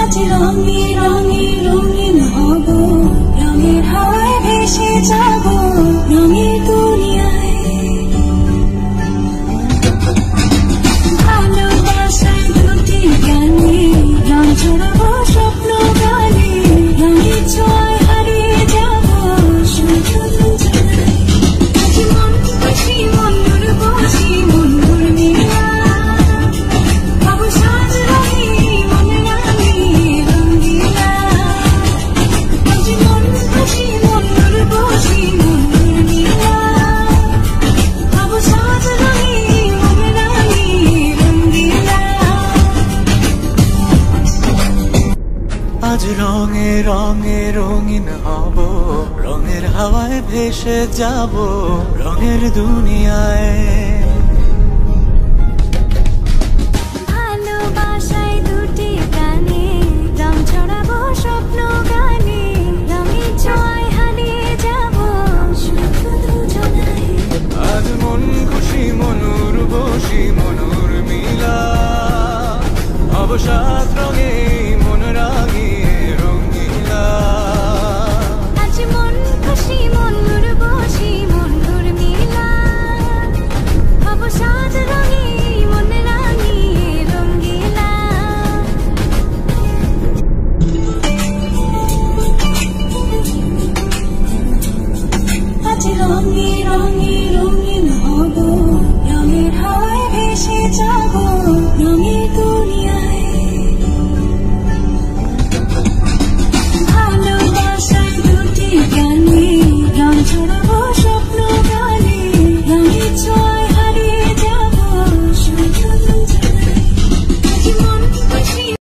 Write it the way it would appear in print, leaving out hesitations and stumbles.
আজ রঙে রঙে রঙিন হব, রঙের হাওয়ায় ভেসে যাব রঙের দুনিয়ায়। ভালোবাসায় দুটি গানে রং ছড়াবো স্বপ্ন গানে, রঙের ছোঁয়ায় হারিয়ে যাব শুধু দুজনায়। আজ মন খুশি মনুর বসি মনুর মেলা, বাবু সাজ রঙে মন রাঙে রঙ্গিলা। আজ মন খুশি মনুর বসি মনুর মেলা, বাবু সাজ রঙে মন রাঙে রঙ্গিলা। আজ রঙে রঙে রঙিন হব, রঙের হাওয়ায় ভেসে যাব রঙের দুনিয়ায়। ভালোবাসায় দুটি গানে রং ছড়াবো স্বপ্ন গানে, রঙের ছোঁয়ায় হারিয়ে যাব শুধু দুজনায়। আজ মন খুশি মনুর বসি মনুর মিলা, অবসাদ রঙে